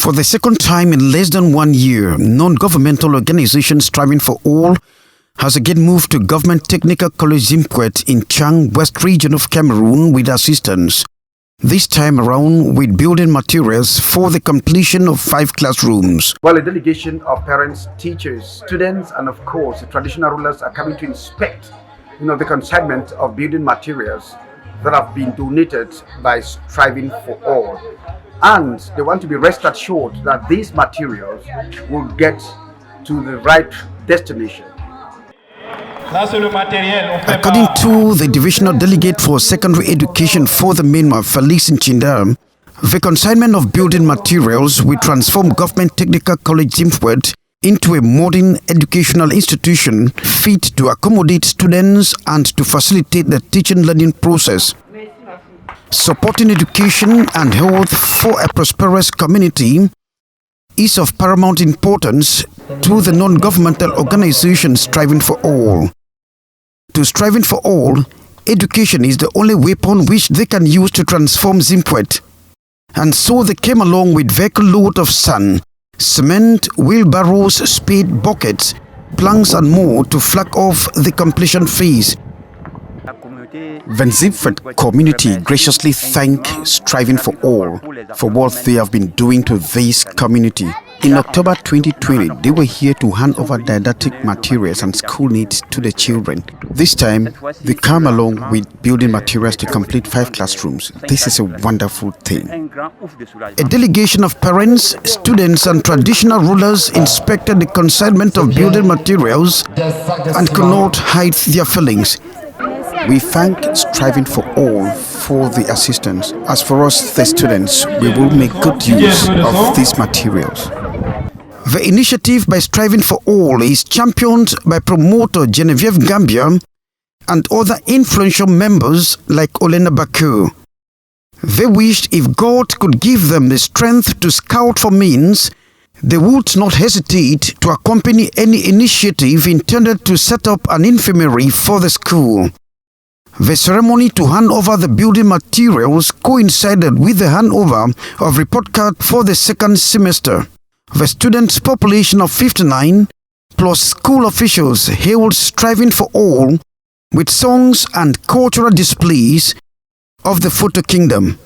For the second time in less than 1 year, non-governmental organization Striving for All has again moved to Government Technical College Zimpouet in Chang, West region of Cameroon with assistance. This time around with building materials for the completion of 5 classrooms. Well, a delegation of parents, teachers, students, and of course the traditional rulers are coming to inspect, the consignment of building materials that have been donated by Striving for All. And they want to be rest assured that these materials will get to the right destination. According to the Divisional Delegate for Secondary Education for the Myanmar, Felice Nchinda, the consignment of building materials will transform Government Technical College Zimpouet into a modern educational institution fit to accommodate students and to facilitate the teaching-learning process. Supporting education and health for a prosperous community is of paramount importance to the non-governmental organization Striving for All. To Striving for All, education is the only weapon which they can use to transform Zimpouet. And so they came along with vehicle load of sand, cement, wheelbarrows, spade, buckets, planks and more to flag off the completion phase. The Zimpouet community graciously thank Striving for All for what they have been doing to this community. In October 2020, they were here to hand over didactic materials and school needs to the children. This time, they come along with building materials to complete 5 classrooms. This is a wonderful thing. A delegation of parents, students and traditional rulers inspected the consignment of building materials and could not hide their feelings. We thank Striving for All for the assistance. As for us, the students, we will make good use of these materials. The initiative by Striving for All is championed by promoter Genevieve Gambia and other influential members like Olena Baku. They wished if God could give them the strength to scout for means, they would not hesitate to accompany any initiative intended to set up an infirmary for the school. The ceremony to hand over the building materials coincided with the handover of report card for the second semester. The students' population of 59 plus school officials hailed Striving for All with songs and cultural displays of the photo kingdom.